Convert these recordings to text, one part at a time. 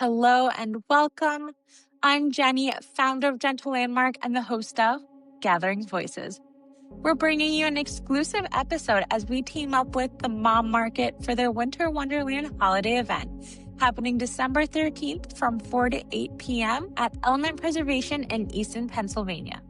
Hello and welcome. I'm Jenny, founder of Jentle Landmark and the host of Gathering Voices. We're bringing you an exclusive episode as we team up with the Mom Market for their Winter Wonderland holiday event, happening December 13th from 4 to 8 p.m. at Element Preservation in Easton, Pennsylvania.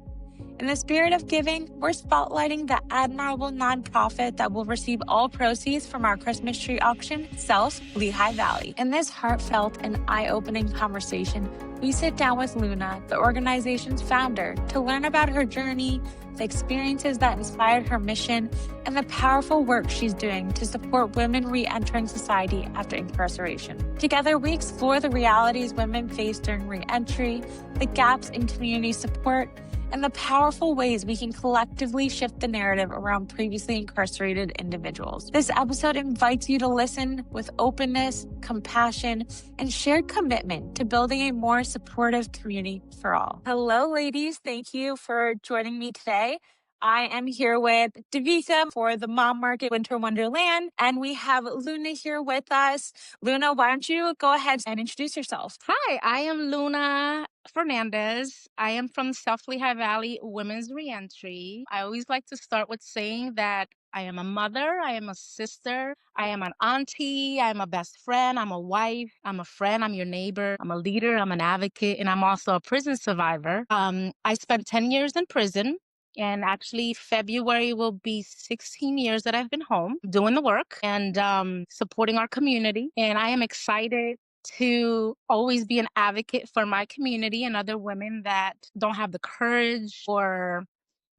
In the spirit of giving, we're spotlighting the admirable nonprofit that will receive all proceeds from our Christmas tree auction, Self Lehigh Valley. In this heartfelt and eye-opening conversation, we sit down with Luna, the organization's founder, to learn about her journey, the experiences that inspired her mission, and the powerful work she's doing to support women re-entering society after incarceration. Together, we explore the realities women face during re-entry, the gaps in community support, and the powerful ways we can collectively shift the narrative around previously incarcerated individuals. This episode invites you to listen with openness, compassion, and shared commitment to building a more supportive community for all. Hello, ladies. Thank you for joining me today. I am here with Davika for the Mom Market Winter Wonderland, and we have Luna here with us. Luna, why don't you go ahead and introduce yourself? Hi, I am Luna Fernandez. I am from South Lehigh Valley Women's Reentry. I always like to start with saying that I am a mother, I am a sister, I am an auntie, I'm a best friend, I'm a wife, I'm a friend, I'm your neighbor, I'm a leader, I'm an advocate, and I'm also a prison survivor. I spent 10 years in prison. And actually, February will be 16 years that I've been home doing the work and supporting our community. And I am excited to always be an advocate for my community and other women that don't have the courage or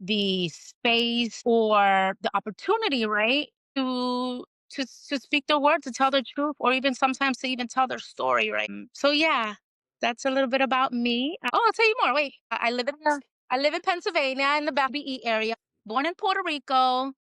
the space or the opportunity, right, to speak their word, to tell their truth, or even sometimes to even tell their story, right? So yeah, that's a little bit about me. Oh, I'll tell you more. Wait, I live in Pennsylvania in the BE area. Born in Puerto Rico,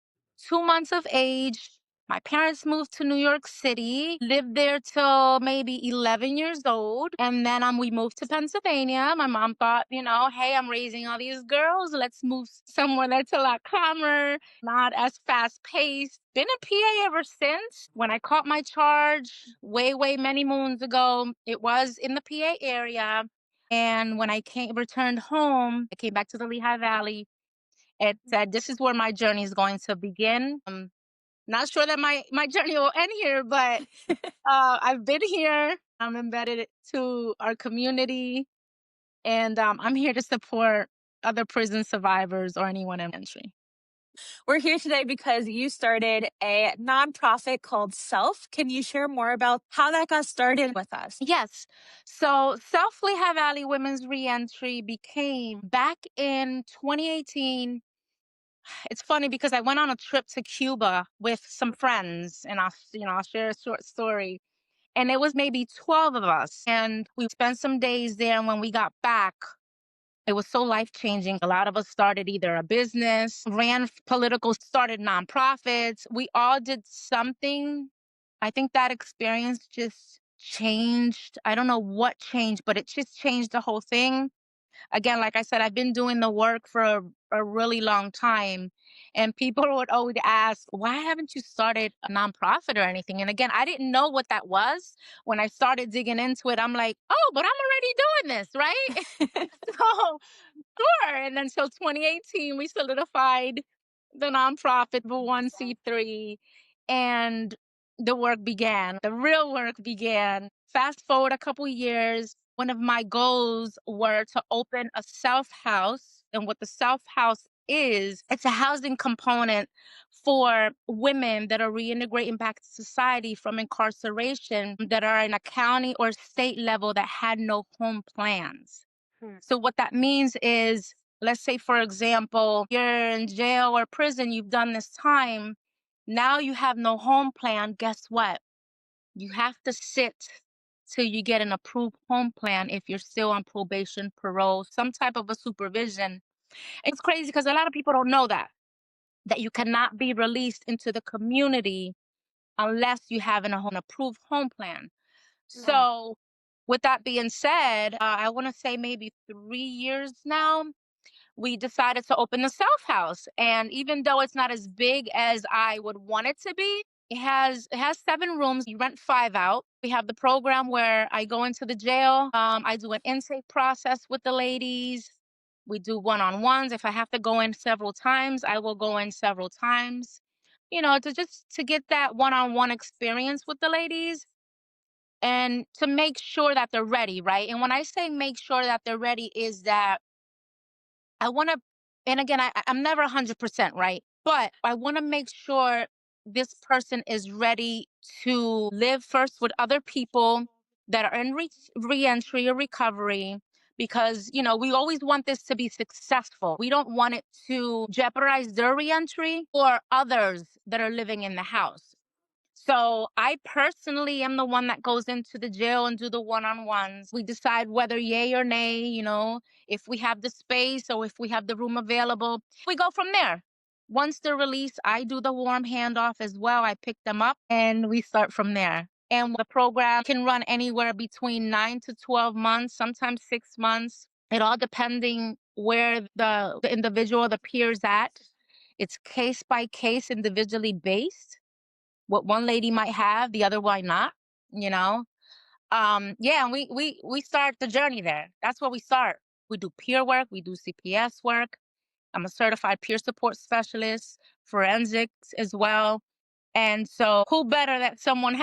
2 months of age. My parents moved to New York City, lived there till maybe 11 years old. And then we moved to Pennsylvania. My mom thought, hey, I'm raising all these girls. Let's move somewhere that's a lot calmer, not as fast paced. Been a PA ever since. When I caught my charge way many moons ago, it was in the PA area. And when returned home, I came back to the Lehigh Valley. It said, this is where my journey is going to begin. Not sure that my journey will end here, but I've been here. I'm embedded to our community, and I'm here to support other prison survivors or anyone in entry. We're here today because you started a nonprofit called Self. Can you share more about how that got started with us? Yes. So South Lehigh Valley Women's Reentry became back in 2018. It's funny because I went on a trip to Cuba with some friends, and I'll share a short story. And it was maybe 12 of us, and we spent some days there. And when we got back, it was so life changing. A lot of us started either a business, ran political, started nonprofits. We all did something. I think that experience just changed. I don't know what changed, but it just changed the whole thing. Again, like I said, I've been doing the work for a really long time. And people would always ask, why haven't you started a nonprofit or anything? And again, I didn't know what that was. When I started digging into it, I'm like, oh, but I'm already doing this, right? So, sure. And then so 2018, we solidified the nonprofit for 1C3, and the work began. The real work began. Fast forward a couple years, one of my goals were to open a self house. And what the self house is, it's a housing component for women that are reintegrating back to society from incarceration that are in a county or state level that had no home plans. So what that means is, let's say, for example, you're in jail or prison, you've done this time. Now you have no home plan. Guess what? You have to sit till you get an approved home plan if you're still on probation, parole, some type of a supervision. It's crazy because a lot of people don't know that you cannot be released into the community unless you have an approved home plan. So with that being said, I want to say maybe 3 years now, we decided to open the self house. And even though it's not as big as I would want it to be, It has 7 rooms. You rent 5 out. We have the program where I go into the jail. I do an intake process with the ladies. We do one-on-ones. If I have to go in several times, I will go in several times. To get that one-on-one experience with the ladies and to make sure that they're ready, right? And when I say make sure that they're ready is that I want to, and again, I'm never 100% right, but I want to make sure this person is ready to live first with other people that are in reentry or recovery because, we always want this to be successful. We don't want it to jeopardize their reentry or others that are living in the house. So I personally am the one that goes into the jail and do the one-on-ones. We decide whether yay or nay, if we have the space or if we have the room available. We go from there. Once they're released, I do the warm handoff as well. I pick them up and we start from there. And the program can run anywhere between 9 to 12 months, sometimes 6 months. It all depending where the individual, the peer's at. It's case by case, individually based. What one lady might have, the other might not, you know. Yeah, and we start the journey there. That's where we start. We do peer work, we do CPS work. I'm a certified peer support specialist, forensics as well. And so who better that someone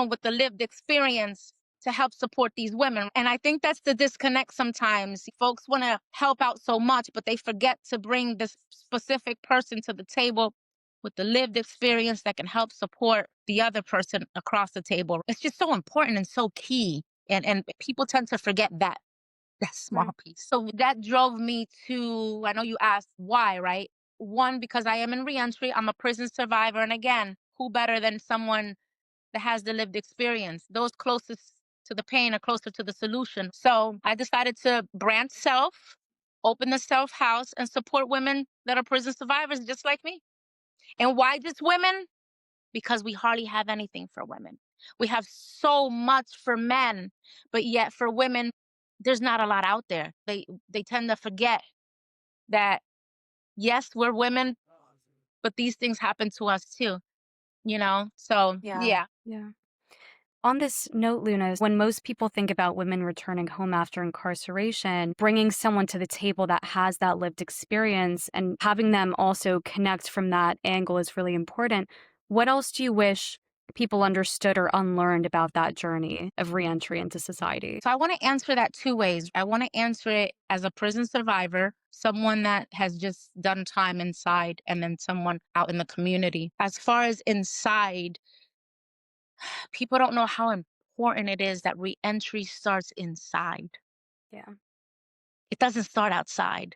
with the lived experience to help support these women? And I think that's the disconnect sometimes. Folks want to help out so much, but they forget to bring this specific person to the table with the lived experience that can help support the other person across the table. It's just so important and so key. And people tend to forget that small piece. So that drove me to, I know you asked why, right? One, because I am in reentry, I'm a prison survivor. And again, who better than someone that has the lived experience? Those closest to the pain are closer to the solution. So I decided to brand self, open the self house, and support women that are prison survivors just like me. And why just women? Because we hardly have anything for women. We have so much for men, but yet for women, there's not a lot out there. They tend to forget that yes, we're women, but these things happen to us too. So Yeah. yeah. Yeah. On this note, Luna, when most people think about women returning home after incarceration, bringing someone to the table that has that lived experience and having them also connect from that angle is really important. What else do you wish people understood or unlearned about that journey of reentry into society? So I want to answer that 2 ways. I want to answer it as a prison survivor, someone that has just done time inside, and then someone out in the community. As far as inside, people don't know how important it is that reentry starts inside. Yeah. It doesn't start outside.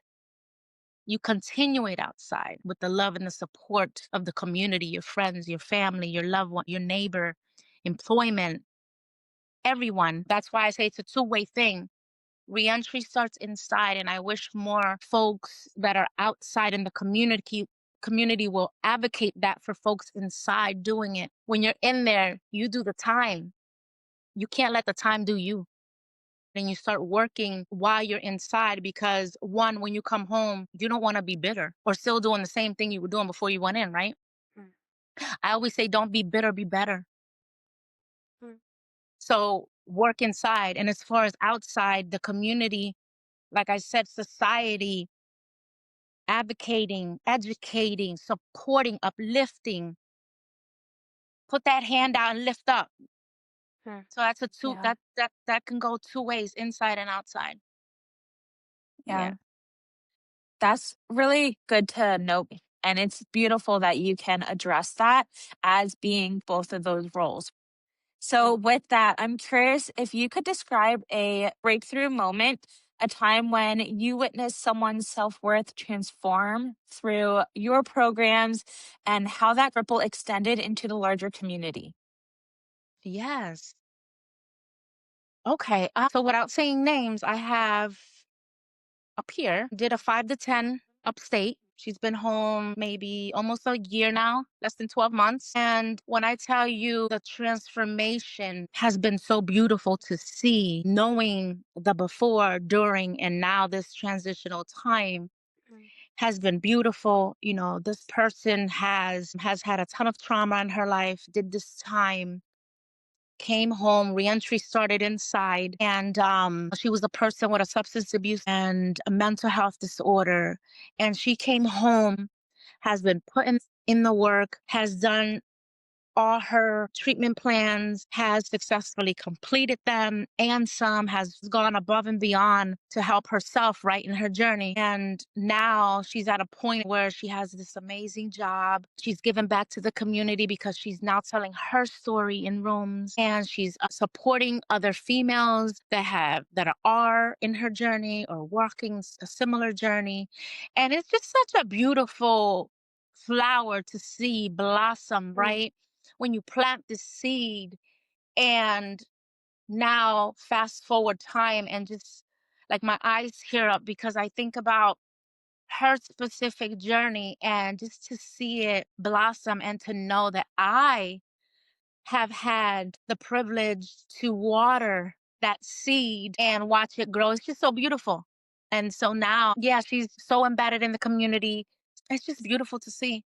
You continue it outside with the love and the support of the community, your friends, your family, your loved one, your neighbor, employment, everyone. That's why I say it's a two-way thing. Reentry starts inside, and I wish more folks that are outside in the community will advocate that for folks inside doing it. When you're in there, you do the time. You can't let the time do you. And you start working while you're inside because one, when you come home, you don't want to be bitter or still doing the same thing you were doing before you went in, right? Mm. I always say, don't be bitter, be better. Mm. So work inside. And as far as outside, the community, like I said, society, advocating, educating, supporting, uplifting, put that hand out and lift up. Mm. So that's a two Yeah. that can go 2 ways, inside and outside. Yeah. Yeah. That's really good to note. And it's beautiful that you can address that as being both of those roles. So, with that, I'm curious if you could describe a breakthrough moment, a time when you witnessed someone's self worth transform through your programs and how that ripple extended into the larger community. Yes. Okay. So without saying names, I have a peer did a 5 to 10 upstate. She's been home maybe almost a year now, less than 12 months. And when I tell you the transformation has been so beautiful to see, knowing the before, during, and now this transitional time. has been beautiful. This person has had a ton of trauma in her life, did this time, came home, reentry started inside, and she was a person with a substance abuse and a mental health disorder. And she came home, has been put in the work, has done all her treatment plans, has successfully completed them, and some has gone above and beyond to help herself right in her journey. And now she's at a point where she has this amazing job. She's given back to the community because she's now telling her story in rooms, and she's supporting other females that are in her journey or walking a similar journey. And it's just such a beautiful flower to see blossom, right? When you plant the seed, and now fast forward time, and just like my eyes tear up because I think about her specific journey, and just to see it blossom and to know that I have had the privilege to water that seed and watch it grow. It's just so beautiful. And so now, yeah, she's so embedded in the community. It's just beautiful to see.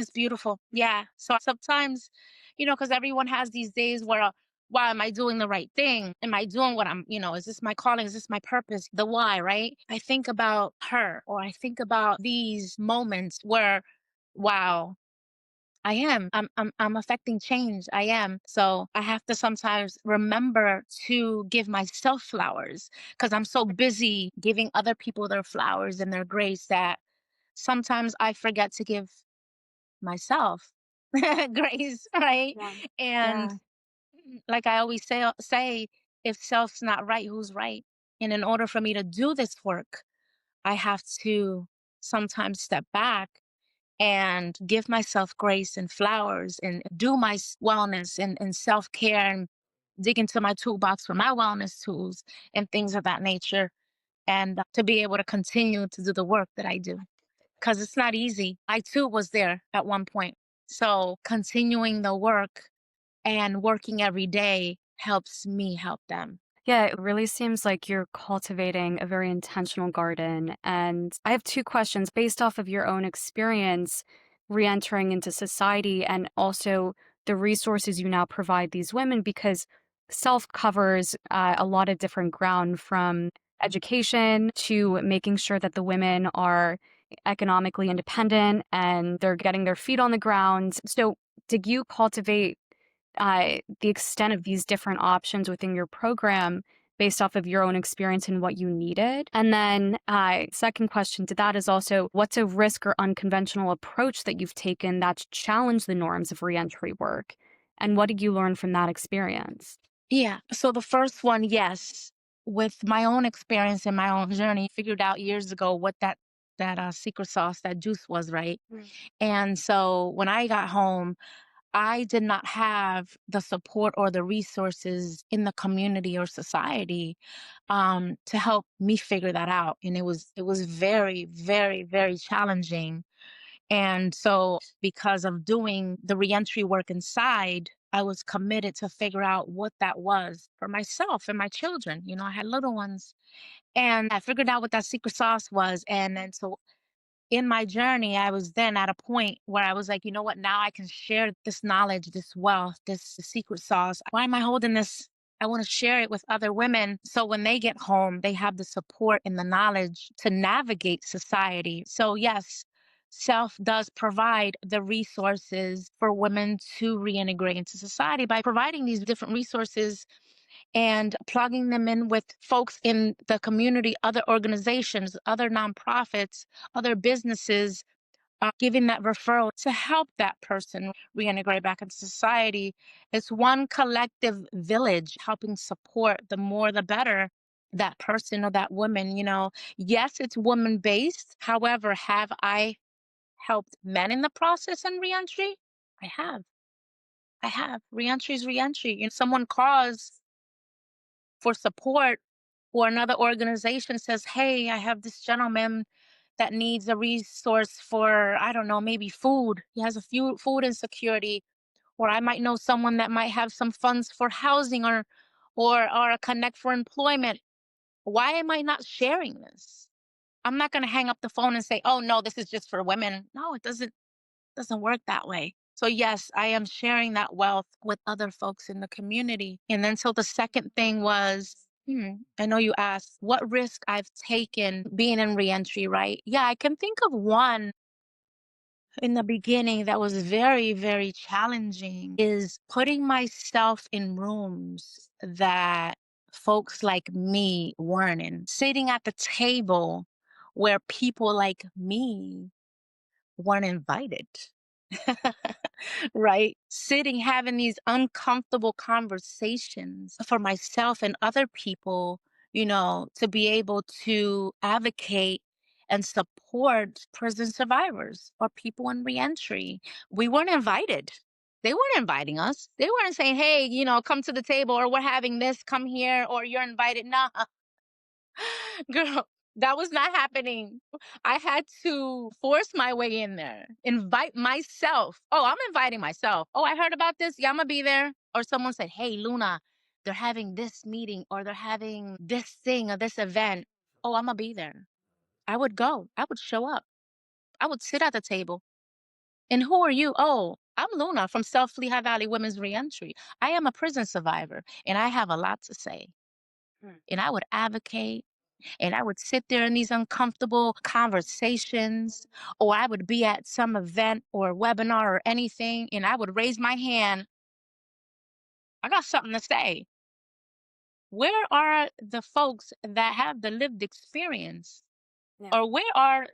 It's beautiful. Yeah. So sometimes, because everyone has these days where, wow, am I doing the right thing? Am I doing what is this my calling? Is this my purpose? The why, right? I think about her, or I think about these moments where, wow, I am. I'm affecting change. I am. So I have to sometimes remember to give myself flowers because I'm so busy giving other people their flowers and their grace that sometimes I forget to give myself grace, right? Yeah. And like I always say, if self's not right, who's right? And in order for me to do this work, I have to sometimes step back and give myself grace and flowers and do my wellness and self-care and dig into my toolbox for my wellness tools and things of that nature, and to be able to continue to do the work that I do because it's not easy. I too was there at one point. So continuing the work and working every day helps me help them. Yeah, it really seems like you're cultivating a very intentional garden. And I have two questions based off of your own experience re-entering into society and also the resources you now provide these women, because self covers a lot of different ground, from education to making sure that the women are economically independent and they're getting their feet on the ground. So, did you cultivate the extent of these different options within your program based off of your own experience and what you needed? And then, second question to that is also, what's a risk or unconventional approach that you've taken that's challenged the norms of reentry work? And what did you learn from that experience? Yeah. So the first one, yes, with my own experience and my own journey, figured out years ago what that secret sauce, that juice was, right? And so when I got home, I did not have the support or the resources in the community or society to help me figure that out. And it was very, very, very challenging. And so because of doing the reentry work inside, I was committed to figure out what that was for myself and my children. I had little ones. And I figured out what that secret sauce was. And then so in my journey, I was then at a point where I was like, you know what? Now I can share this knowledge, this wealth, this secret sauce. Why am I holding this? I want to share it with other women. So when they get home, they have the support and the knowledge to navigate society. So, yes, self does provide the resources for women to reintegrate into society by providing these different resources and plugging them in with folks in the community, other organizations, other nonprofits, other businesses, giving that referral to help that person reintegrate back into society. It's one collective village helping support, the more the better, that person or that woman. Yes, it's woman based. However, have I helped men in the process in reentry? I have. I have. Reentry is reentry. Someone calls for support, or another organization says, hey, I have this gentleman that needs a resource for, I don't know, maybe food. He has a few food insecurity. Or I might know someone that might have some funds for housing, or a connect for employment. Why am I not sharing this? I'm not going to hang up the phone and say, oh, no, this is just for women. No, it doesn't work that way. So yes, I am sharing that wealth with other folks in the community. And then so the second thing was, I know you asked what risk I've taken being in reentry, right? Yeah, I can think of one in the beginning that was very, very challenging is putting myself in rooms that folks like me weren't in, sitting at the table where people like me weren't invited. Right? Sitting, having these uncomfortable conversations for myself and other people, to be able to advocate and support prison survivors or people in reentry. We weren't invited. They weren't inviting us. They weren't saying, hey, come to the table, or we're having this, come here, or you're invited. Nah, girl, that was not happening. I had to force my way in there, invite myself. Oh, I'm inviting myself. Oh, I heard about this. Yeah, I'm going to be there. Or someone said, hey, Luna, they're having this meeting or they're having this thing or this event. Oh, I'm going to be there. I would go. I would show up. I would sit at the table. And who are you? Oh, I'm Luna from South Lehigh Valley Women's Reentry. I am a prison survivor and I have a lot to say. And I would advocate. And I would sit there in these uncomfortable conversations, or I would be at some event or webinar or anything, and I would raise my hand. I got something to say. Where are the folks that have the lived experience? Yeah. Or where are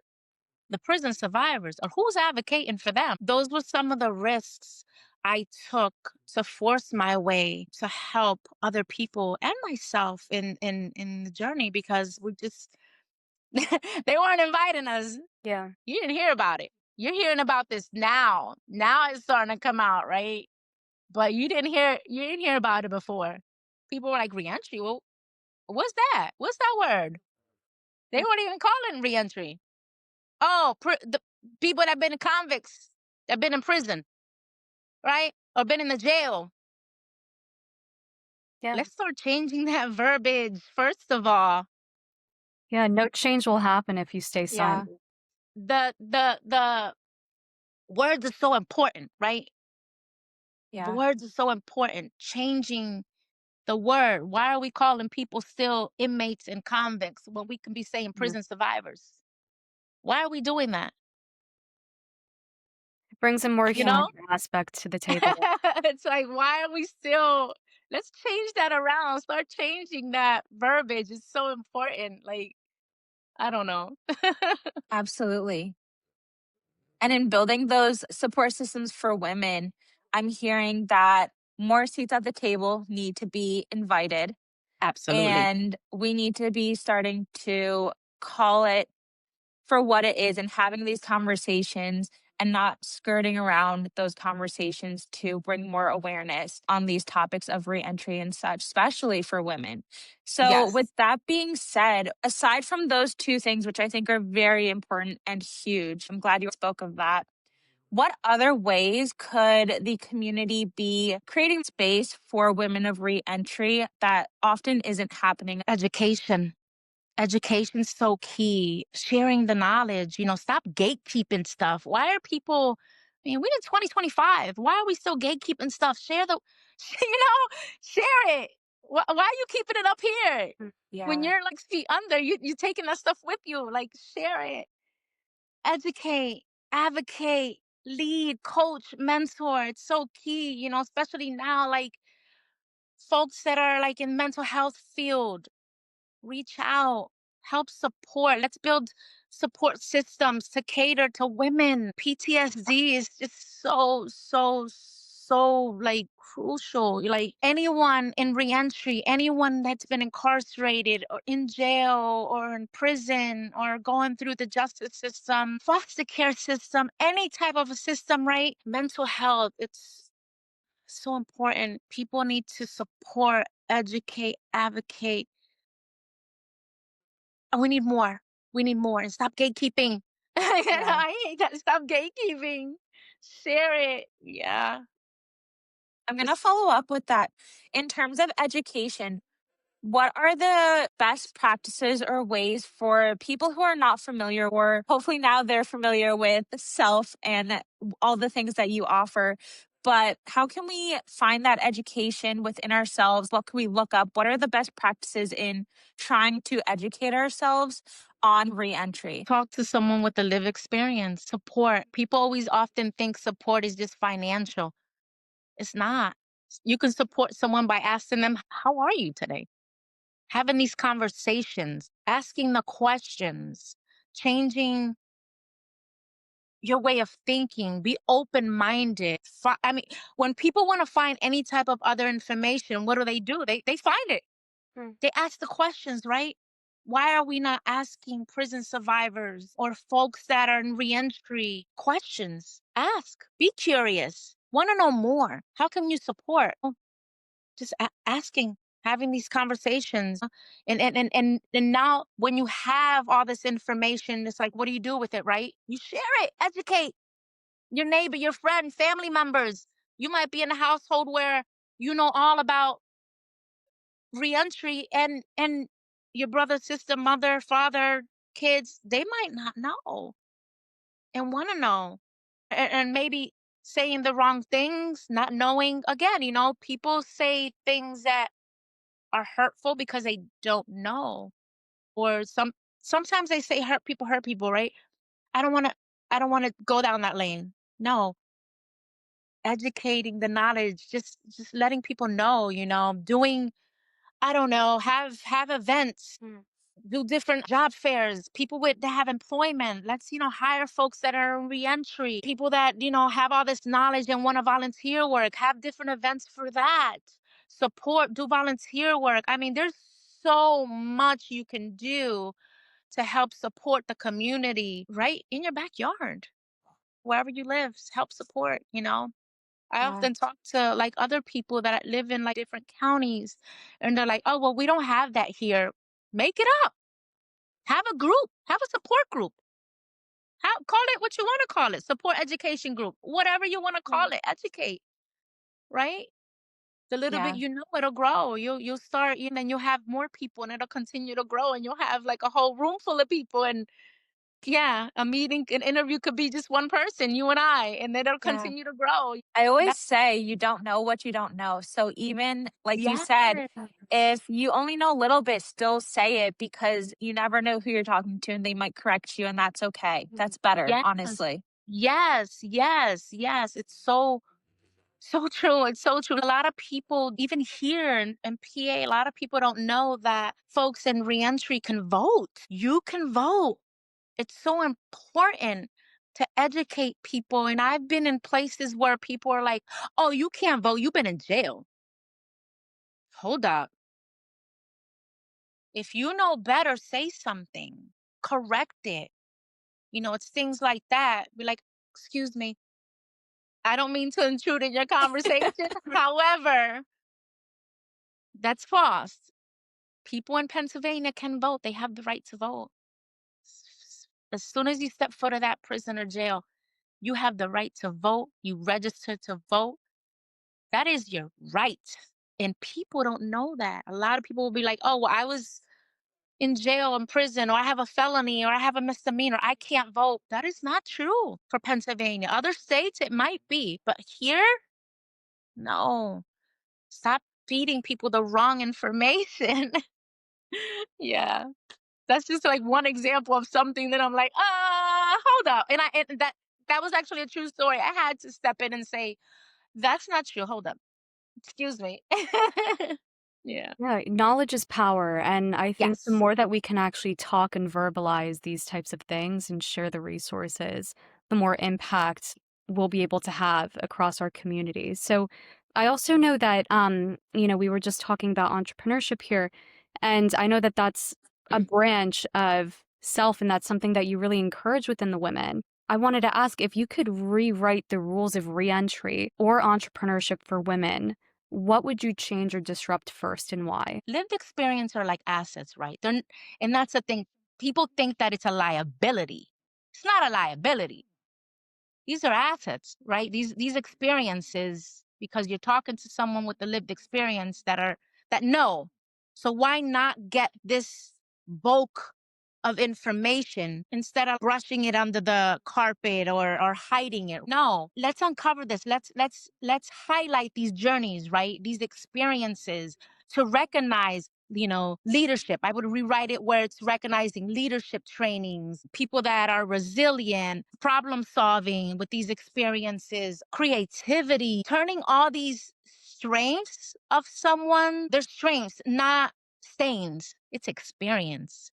the prison survivors? Or who's advocating for them? Those were some of the risks I took to force my way to help other people and myself in the journey, because we just they weren't inviting us. Yeah. You didn't hear about it. You're hearing about this now. Now it's starting to come out, right? But you didn't hear about it before. People were like, reentry? Well, what's that? What's that word? They weren't even calling it reentry. Oh, the people that have been convicts, that have been in prison, right? Or been in the jail. Yeah. Let's start changing that verbiage, first of all. Yeah, no change will happen if you stay silent. The words are so important, right? Yeah. The words are so important. Changing the word. Why are we calling people still inmates and convicts when we can be saying prison survivors? Why are we doing that? It brings a more You know? human aspect to the table. It's like, why are we still, let's change that around. Start changing that verbiage. It's so important. Like, I don't know. Absolutely. And in building those support systems for women, I'm hearing that more seats at the table need to be invited. Absolutely. And we need to be starting to call it for what it is and having these conversations and not skirting around those conversations to bring more awareness on these topics of reentry and such, especially for women. So, Yes. with that being said, aside from those two things, which I think are very important and huge, I'm glad you spoke of that. What other ways could the community be creating space for women of reentry that often isn't happening? Education. Education's so key. Sharing the knowledge, stop gatekeeping stuff. Why are people, I mean, we're in 2025. Why are we still gatekeeping stuff? Share share it. Why are you keeping it up here? Yeah. When you're like feet under, you're taking that stuff with you. Like, share it. Educate, advocate, lead, coach, mentor. It's so key, especially now, like folks that are like in mental health field. Reach out, help support. Let's build support systems to cater to women. PTSD is just so like crucial. Like anyone in reentry, anyone that's been incarcerated or in jail or in prison or going through the justice system, foster care system, any type of a system, right? Mental health, it's so important. People need to support, educate, advocate. And we need more. We need more. And stop gatekeeping. I hate that. Stop gatekeeping. Share it. Yeah. I'm going to follow up with that. In terms of education, What are the best practices or ways for people who are not familiar, or hopefully now they're familiar with self and all the things that you offer? But how can we find that education within ourselves? What can we look up? What are the best practices in trying to educate ourselves on reentry? Talk to someone with a lived experience. Support. People always often think support is just financial. It's not. You can support someone by asking them, "How are you today?" Having these conversations, asking the questions, changing your way of thinking, be open minded. I mean, when people want to find any type of other information, what do? They find it. They ask the questions, right? Why are we not asking prison survivors or folks that are in reentry questions? Ask, be curious, want to know more. How can you support? Just asking, having these conversations. And now when you have all this information, it's like, what do you do with it, right? You share it, educate your neighbor, your friend, family members. You might be in a household where you know all about reentry, and your brother, sister, mother, father, kids, they might not know and want to know. And maybe saying the wrong things, not knowing. Again, people say things that are hurtful because they don't know. Or sometimes they say hurt people, right? I don't want to go down that lane. No, educating the knowledge, just letting people know, doing, I don't know, have events, do different job fairs, people that have employment. Let's, hire folks that are in reentry, people that, have all this knowledge and want to volunteer work, have different events for that. Support, do volunteer work. I mean, there's so much you can do to help support the community right in your backyard, wherever you live. Help support, I Yeah. often talk to like other people that live in like different counties, and they're like, "Oh, well, we don't have that here." Make it up. Have a group. Have a support group. Call it what you want to call it. Support education group. Whatever you want to call it. Educate, right? The little bit Yeah. it'll grow. You'll start, and you'll have more people, and it'll continue to grow, and you'll have like a whole room full of people. And yeah, an interview could be just one person, you and I, and then it'll Yeah. continue to grow. I always That, say you don't know what you don't know. So even like you yes. said, if you only know a little bit, still say it because you never know who you're talking to and they might correct you and that's okay. That's better, Yes. honestly. Yes, yes, yes. It's so true. It's so true. A lot of people, even here in PA, a lot of people don't know that folks in reentry can vote. You can vote. It's so important to educate people. And I've been in places where people are like, "Oh, you can't vote. You've been in jail." Hold up. If you know better, say something. Correct it. It's things like that. Be like, "Excuse me, I don't mean to intrude in your conversation. However, that's false. People in Pennsylvania can vote. They have the right to vote. As soon as you step foot of that prison or jail, you have the right to vote. You register to vote. That is your right." And people don't know that. A lot of people will be like, "Oh, well, I was in jail, in prison, or I have a felony, or I have a misdemeanor. I can't vote." That is not true for Pennsylvania. Other states, it might be. But here, no. Stop feeding people the wrong information. Yeah. That's just like one example of something that I'm like, hold up. And that was actually a true story. I had to step in and say, that's not true. Hold up. Excuse me. Yeah. Yeah, knowledge is power. And I think the Yes. more that we can actually talk and verbalize these types of things and share the resources, the more impact we'll be able to have across our communities. So I also know that, we were just talking about entrepreneurship here. And I know that that's a branch of self, and that's something that you really encourage within the women. I wanted to ask if you could rewrite the rules of reentry or entrepreneurship for women, what would you change or disrupt first and why? Lived experience are like assets, right? And that's the thing. People think that it's a liability. It's not a liability. These are assets, right? These experiences, because you're talking to someone with the lived experience that know. So why not get this bulk of information instead of brushing it under the carpet or hiding it? No, let's uncover this. Let's highlight these journeys, right? These experiences to recognize, leadership. I would rewrite it where it's recognizing leadership trainings, people that are resilient, problem solving with these experiences, creativity, turning all these strengths of someone, their strengths, not stains. It's experience.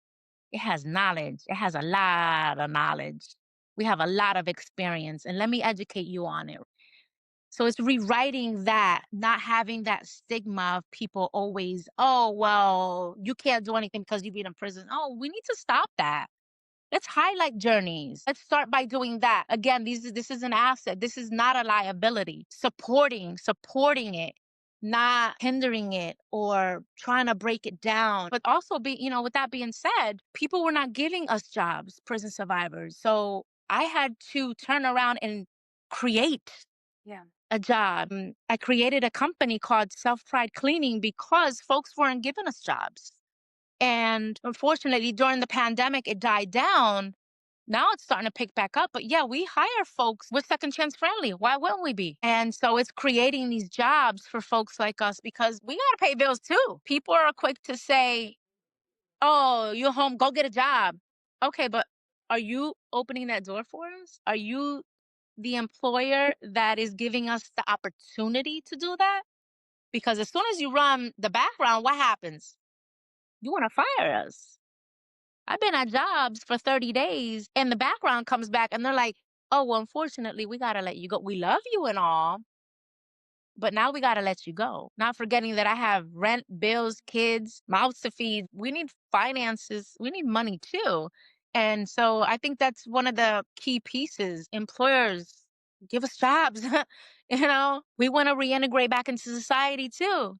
It has knowledge. It has a lot of knowledge. We have a lot of experience, and let me educate you on it. So it's rewriting that, not having that stigma of people always, oh, well, you can't do anything because you've been in prison. Oh, we need to stop that. Let's highlight journeys. Let's start by doing that. Again, this is an asset. This is not a liability. Supporting it, not hindering it or trying to break it down. But also with that being said, people were not giving us jobs, prison survivors. So I had to turn around and create a job. I created a company called Self Pride Cleaning because folks weren't giving us jobs. And unfortunately, during the pandemic, it died down. Now it's starting to pick back up. But yeah, we hire folks. We're second chance friendly. Why wouldn't we be? And so it's creating these jobs for folks like us because we got to pay bills too. People are quick to say, oh, you're home, go get a job. Okay, but are you opening that door for us? Are you the employer that is giving us the opportunity to do that? Because as soon as you run the background, what happens? You want to fire us. I've been at jobs for 30 days and the background comes back and they're like, oh, well, unfortunately, we got to let you go. We love you and all, but now we got to let you go. Not forgetting that I have rent, bills, kids, mouths to feed. We need finances. We need money too. And so I think that's one of the key pieces. Employers, give us jobs. We want to reintegrate back into society too.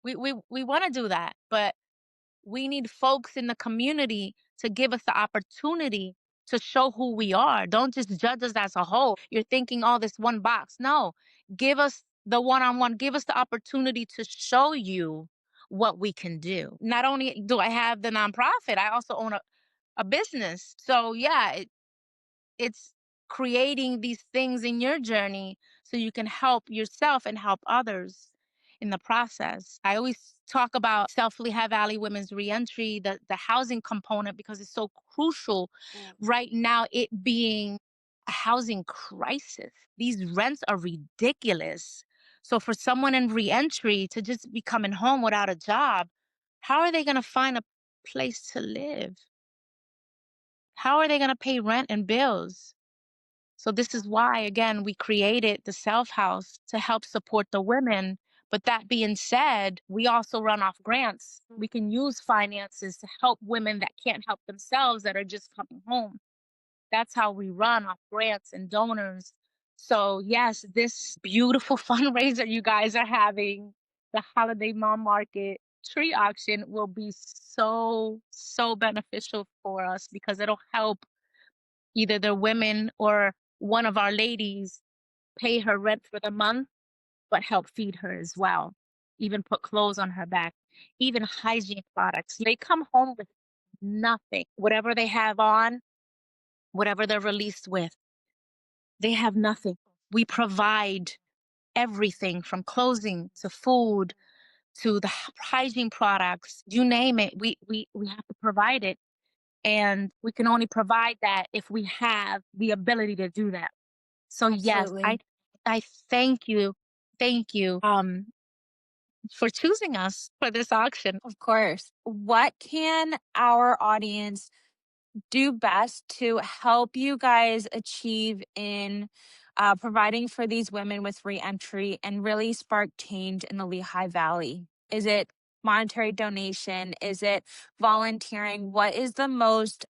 We want to do that, but we need folks in the community to give us the opportunity to show who we are. Don't just judge us as a whole. You're thinking, oh, this one box. No, give us the one-on-one, give us the opportunity to show you what we can do. Not only do I have the nonprofit, I also own a business. So yeah, it's creating these things in your journey so you can help yourself and help others in the process. I always talk about Lehigh Valley Women's Reentry, the housing component, because it's so crucial right now, it being a housing crisis. These rents are ridiculous. So for someone in reentry to just be coming home without a job, how are they going to find a place to live? How are they going to pay rent and bills? So this is why, again, we created the Self House to help support the women. But that being said, we also run off grants. We can use finances to help women that can't help themselves that are just coming home. That's how we run off grants and donors. So yes, this beautiful fundraiser you guys are having, the Holiday Mom Market tree auction, will be so, so beneficial for us because it'll help either the women or one of our ladies pay her rent for the month, but help feed her as well. Even put clothes on her back, even hygiene products. They come home with nothing. Whatever they have on, whatever they're released with, they have nothing. We provide everything from clothing to food to the hygiene products, you name it. We have to provide it. And we can only provide that if we have the ability to do that. So yes, I thank you for choosing us for this auction. Of course. What can our audience do best to help you guys achieve in providing for these women with reentry and really spark change in the Lehigh Valley? Is it monetary donation? Is it volunteering? What is the most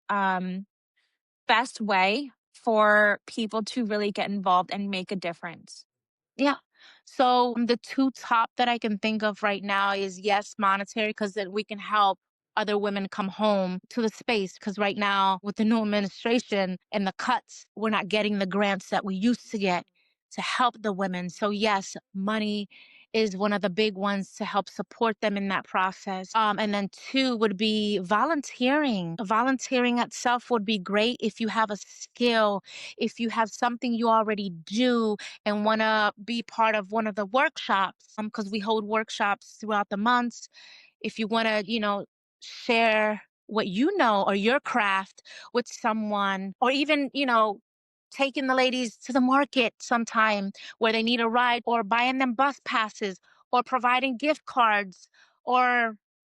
best way for people to really get involved and make a difference? Yeah. So the two top that I can think of right now is yes, monetary, because then we can help other women come home to the space. Because right now, with the new administration and the cuts, we're not getting the grants that we used to get to help the women. So yes, money is one of the big ones to help support them in that process. And then two would be volunteering. Volunteering itself would be great if you have a skill, if you have something you already do and want to be part of one of the workshops, because we hold workshops throughout the months. If you want to, share what you know or your craft with someone, or even, taking the ladies to the market sometime where they need a ride, or buying them bus passes, or providing gift cards, or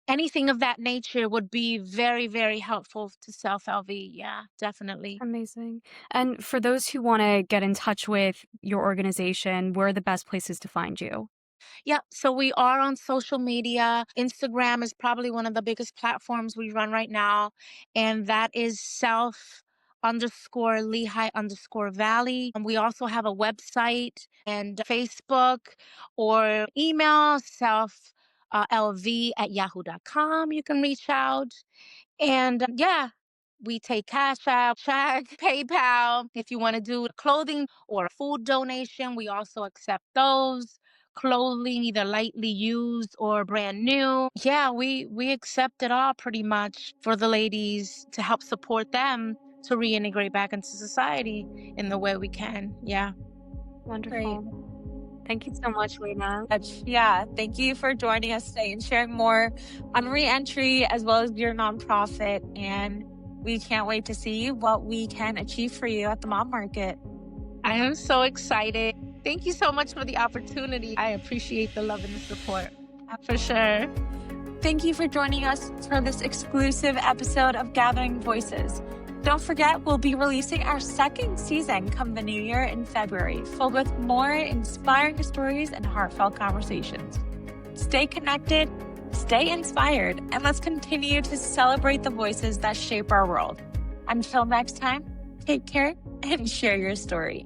anything of that nature would be very, very helpful to Self LV. Yeah, definitely. Amazing. And for those who want to get in touch with your organization, where are the best places to find you? Yep. So we are on social media. Instagram is probably one of the biggest platforms we run right now. And that is self_Lehigh_Valley. And we also have a website and Facebook, or email self lv@yahoo.com. You can reach out. And yeah, we take Cash App, check, PayPal. If you want to do clothing or a food donation, we also accept those. Clothing, either lightly used or brand new. Yeah, we accept it all pretty much for the ladies to help support them to reintegrate back into society in the way we can. Yeah. Wonderful. Thank you so much, Luna. Yeah, thank you for joining us today and sharing more on Reentry as well as your nonprofit. And we can't wait to see what we can achieve for you at the Mom Market. I am so excited. Thank you so much for the opportunity. I appreciate the love and the support, for sure. Thank you for joining us for this exclusive episode of Gathering Voices. Don't forget, we'll be releasing our second season come the new year in February, filled with more inspiring stories and heartfelt conversations. Stay connected, stay inspired, and let's continue to celebrate the voices that shape our world. Until next time, take care and share your story.